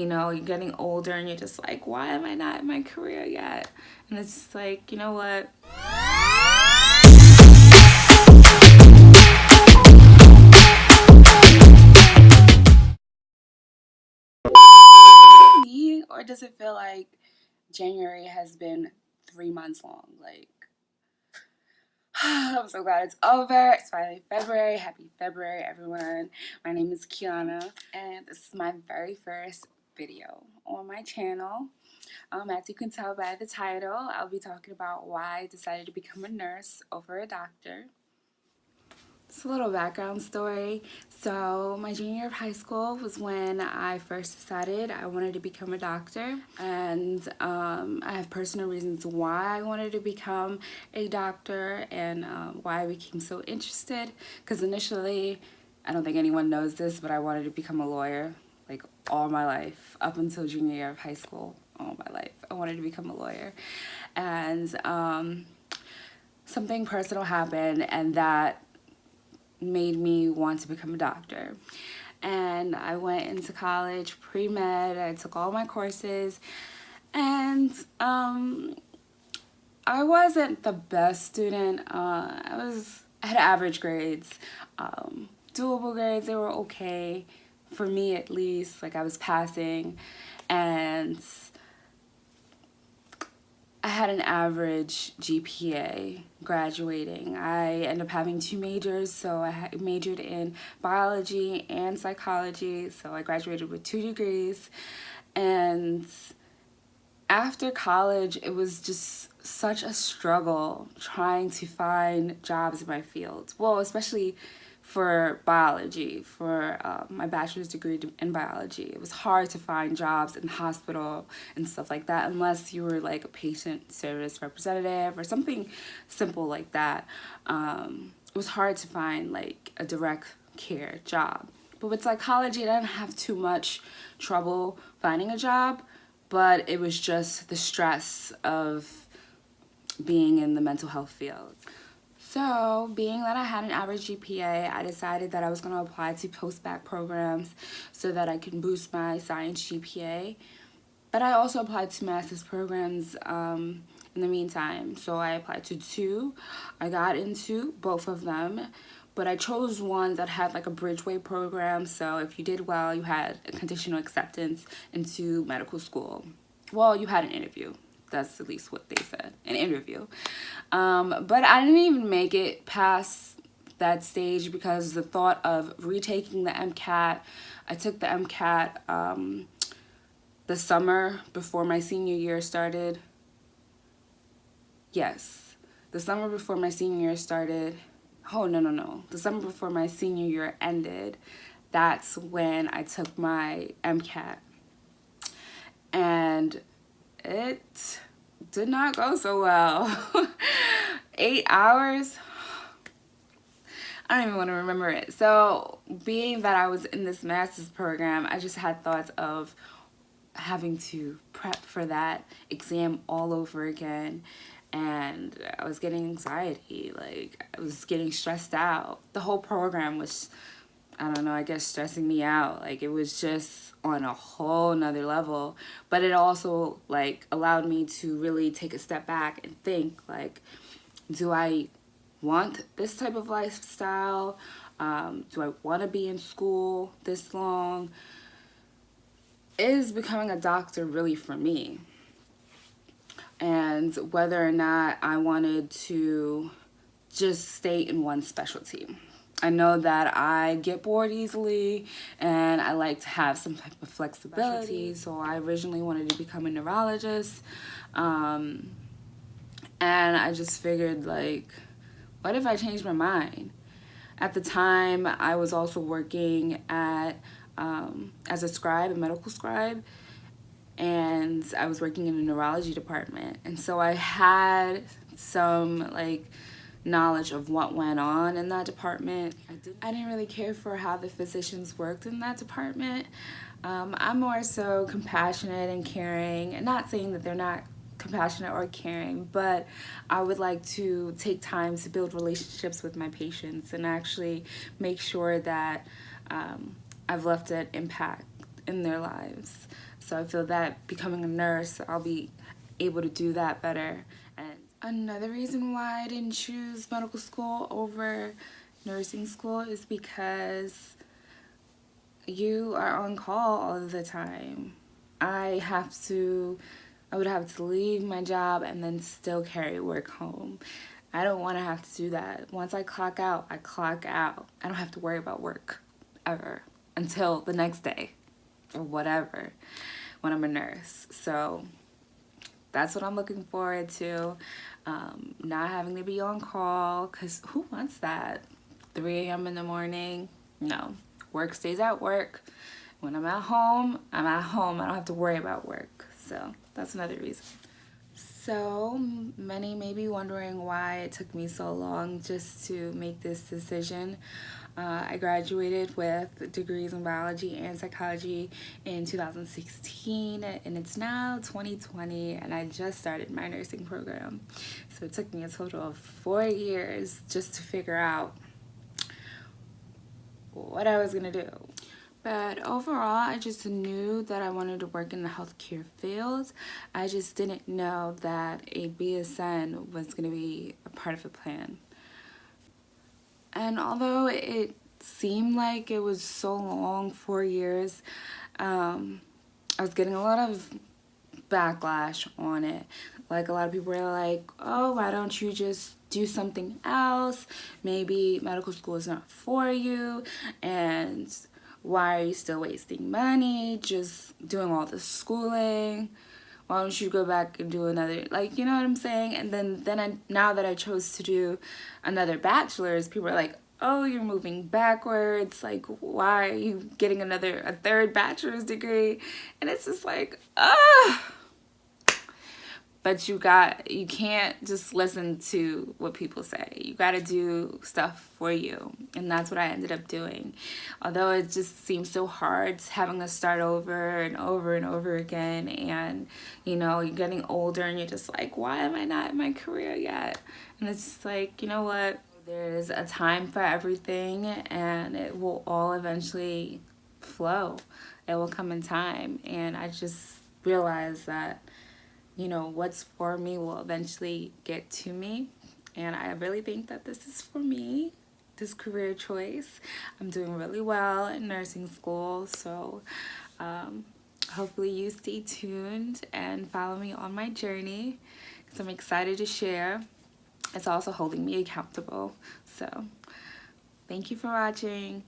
You know, you're getting older and you're just like, why am I not in my career yet? And it's just like, you know what? Or does it feel like January has been 3 months long? Like, I'm so glad it's over. It's finally February. Happy February, everyone. My name is Kiana, and this is my very first video on my channel. As you can tell by the title, I'll be talking about why I decided to become a nurse over a doctor. Just a little background story. So my junior year of high school was when I first decided I wanted to become a doctor, and I have personal reasons why I wanted to become a doctor and why I became so interested. Because initially, I don't think anyone knows this, but I wanted to become a lawyer like all my life, up until junior year of high school. All my life, I wanted to become a lawyer, and something personal happened, and that made me want to become a doctor. And I went into college, pre-med, I took all my courses, and I wasn't the best student. I had average grades, doable grades, they were okay, for me at least, like I was passing, and I had an average GPA graduating. I ended up having 2 majors, so I majored in biology and psychology, so I graduated with 2 degrees. And after college, it was just such a struggle trying to find jobs in my field. Well, especially for biology, for my bachelor's degree in biology. It was hard to find jobs in hospital and stuff like that unless you were like a patient service representative or something simple like that. It was hard to find like a direct care job. But with psychology, I didn't have too much trouble finding a job, but it was just the stress of being in the mental health field. So, being that I had an average GPA, I decided that I was going to apply to PostGrad Programs so that I can boost my science GPA. But I also applied to master's programs in the meantime. So I applied to 2. I got into both of them, but I chose one that had like a bridgeway program. So if you did well, you had a conditional acceptance into medical school. Well, you had an interview. That's at least what they said, an interview. But I didn't even make it past that stage because the thought of retaking the MCAT, I took the MCAT the summer before my senior year started. Yes, the summer before my senior year started. Oh, no. The summer before my senior year ended, that's when I took my MCAT. And it did not go so well. 8 hours? I don't even want to remember it. So, being that I was in this master's program, I just had thoughts of having to prep for that exam all over again. And I was getting anxiety. Like, I was getting stressed out. The whole program was, I don't know, I guess stressing me out. Like, it was just on a whole nother level. But it also, like, allowed me to really take a step back and think, like, do I want this type of lifestyle? Do I want to be in school this long? Is becoming a doctor really for me? And whether or not I wanted to just stay in one specialty. I know that I get bored easily and I like to have some type of flexibility. So I originally wanted to become a neurologist. And I just figured, like, what if I changed my mind? At the time, I was also working at as a scribe, a medical scribe, and I was working in a neurology department. And so I had some, like, knowledge of what went on in that department. I didn't really care for how the physicians worked in that department. I'm more so compassionate and caring, and not saying that they're not compassionate or caring, but I would like to take time to build relationships with my patients and actually make sure that I've left an impact in their lives. So I feel that becoming a nurse, I'll be able to do that better. And another reason why I didn't choose medical school over nursing school is because you are on call all of the time. I would have to leave my job and then still carry work home. I don't want to have to do that. Once I clock out, I clock out. I don't have to worry about work ever until the next day or whatever when I'm a nurse. So that's what I'm looking forward to. Not having to be on call, because who wants that? 3 a.m. in the morning? No. Work stays at work. When I'm at home, I'm at home. I don't have to worry about work. So that's another reason. So many may be wondering why it took me so long just to make this decision. I graduated with degrees in biology and psychology in 2016, and it's now 2020, and I just started my nursing program. So it took me a total of 4 years just to figure out what I was gonna do. But overall, I just knew that I wanted to work in the healthcare field. I just didn't know that a BSN was going to be a part of the plan. And although it seemed like it was so long, 4 years, I was getting a lot of backlash on it. Like, a lot of people were like, oh, why don't you just do something else? Maybe medical school is not for you, and why are you still wasting money just doing all this schooling? Why don't you go back and do another, like, you know what I'm saying? And then now that I chose to do another bachelor's, people are like, oh, you're moving backwards. Like, why are you getting a third bachelor's degree? And it's just like, ah. But you can't just listen to what people say. You got to do stuff for you. And that's what I ended up doing. Although it just seems so hard having to start over and over and over again. And, you know, you're getting older and you're just like, why am I not in my career yet? And it's just like, you know what? There's a time for everything, and it will all eventually flow. It will come in time. And I just realized that, you know, what's for me will eventually get to me. And I really think that this is for me, this career choice. I'm doing really well in nursing school. So hopefully you stay tuned and follow me on my journey, because I'm excited to share. It's also holding me accountable. So thank you for watching.